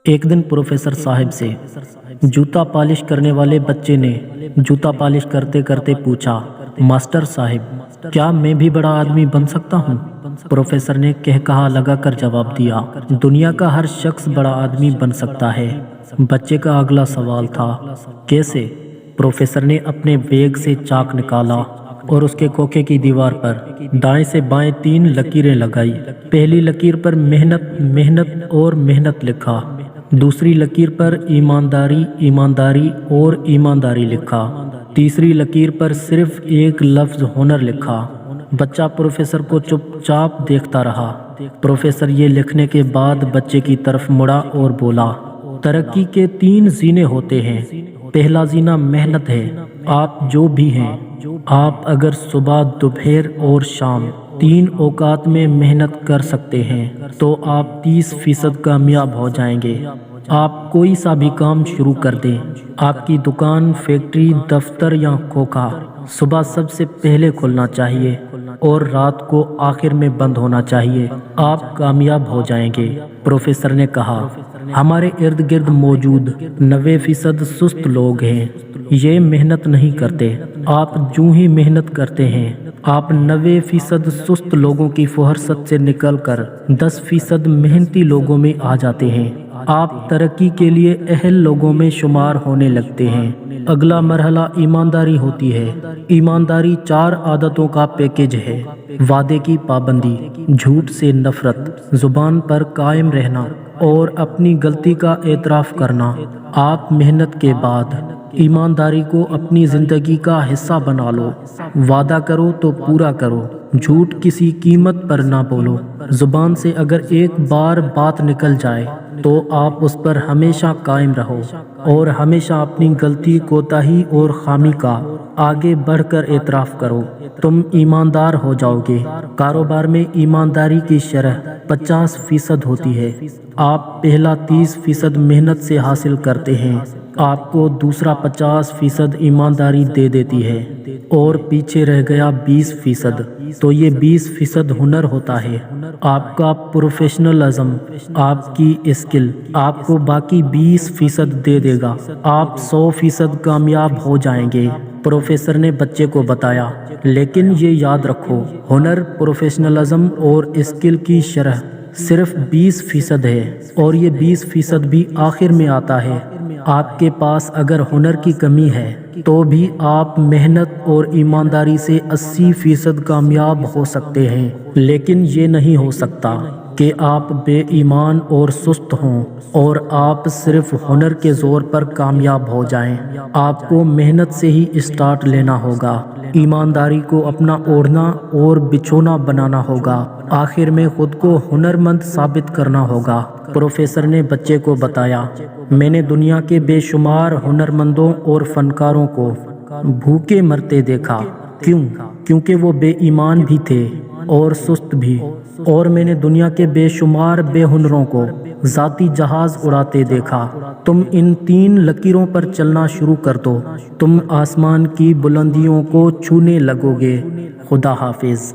ایک دن پروفیسر صاحب سے جوتا پالش کرنے والے بچے نے جوتا پالش کرتے کرتے پوچھا، ماسٹر صاحب کیا میں بھی بڑا آدمی بن سکتا ہوں؟ پروفیسر نے کہا لگا کر جواب دیا، دنیا کا ہر شخص بڑا آدمی بن سکتا ہے۔ بچے کا اگلا سوال تھا، کیسے؟ پروفیسر نے اپنے بیگ سے چاک نکالا اور اس کے کوکے کی دیوار پر دائیں سے بائیں 3 لکیریں لگائی۔ پہلی لکیر پر محنت محنت اور محنت لکھا، دوسری لکیر پر ایمانداری ایمانداری اور ایمانداری لکھا، تیسری لکیر پر صرف ایک لفظ ہنر لکھا۔ بچہ پروفیسر کو چپ چاپ دیکھتا رہا۔ پروفیسر یہ لکھنے کے بعد بچے کی طرف مڑا اور بولا، ترقی کے 3 زینے ہوتے ہیں۔ پہلا زینہ محنت ہے۔ آپ جو بھی ہیں، آپ اگر صبح دوپہر اور شام 3 اوقات میں محنت کر سکتے ہیں تو آپ 30% کامیاب ہو جائیں گے۔ آپ کوئی سا بھی کام شروع کر دیں، آپ کی دکان، فیکٹری، دفتر یا کھوکھا، صبح سب سے پہلے کھلنا چاہیے اور رات کو آخر میں بند ہونا چاہیے، آپ کامیاب ہو جائیں گے۔ پروفیسر نے کہا، ہمارے ارد گرد موجود 90% سست لوگ ہیں، یہ محنت نہیں کرتے۔ آپ جو ہی محنت کرتے ہیں، آپ 90% سست لوگوں کی فہرست سے نکل کر 10% محنتی لوگوں میں آ جاتے ہیں۔ آپ ترقی کے لیے اہل لوگوں میں شمار ہونے لگتے ہیں۔ اگلا مرحلہ ایمانداری ہوتی ہے۔ ایمانداری 4 عادتوں کا پیکیج ہے: وعدے کی پابندی، جھوٹ سے نفرت، زبان پر قائم رہنا اور اپنی غلطی کا اعتراف کرنا۔ آپ محنت کے بعد ایمانداری کو اپنی زندگی کا حصہ بنا لو۔ وعدہ کرو تو پورا کرو، جھوٹ کسی قیمت پر نہ بولو۔ زبان سے اگر ایک بار بات نکل جائے تو آپ اس پر ہمیشہ قائم رہو اور ہمیشہ اپنی غلطی، کوتاہی اور خامی کا آگے بڑھ کر اعتراف کرو۔ تم ایماندار ہو جاؤ گے۔ کاروبار میں ایمانداری کی شرح 50% ہوتی ہے۔ آپ پہلا 30% محنت سے حاصل کرتے ہیں، آپ کو دوسرا 50% ایمانداری دے دیتی ہے اور پیچھے رہ گیا 20%، تو یہ 20% ہنر ہوتا ہے۔ آپ کا پروفیشنلزم، آپ کی اسکل آپ کو باقی 20% دے دے گا۔ آپ 100% کامیاب ہو جائیں گے۔ پروفیسر نے بچے کو بتایا، لیکن یہ یاد رکھو، ہنر، پروفیشنلزم اور اسکل کی شرح صرف 20% ہے اور یہ 20% بھی آخر میں آتا ہے۔ آپ کے پاس اگر ہنر کی کمی ہے تو بھی آپ محنت اور ایمانداری سے 80% کامیاب ہو سکتے ہیں، لیکن یہ نہیں ہو سکتا کہ آپ بے ایمان اور سست ہوں اور آپ صرف ہنر کے زور پر کامیاب ہو جائیں۔ آپ کو محنت سے ہی اسٹارٹ لینا ہوگا، ایمانداری کو اپنا اوڑھنا اور بچھونا بنانا ہوگا، آخر میں خود کو ہنرمند ثابت کرنا ہوگا۔ پروفیسر نے بچے کو بتایا، میں نے دنیا کے بے شمار ہنرمندوں اور فنکاروں کو بھوکے مرتے دیکھا۔ کیوں؟ کیونکہ وہ بے ایمان بھی تھے اور سست بھی، اور میں نے دنیا کے بے شمار بے ہنروں کو ذاتی جہاز اڑاتے دیکھا۔ تم ان 3 لکیروں پر چلنا شروع کر دو، تم آسمان کی بلندیوں کو چھونے لگو گے۔ خدا حافظ۔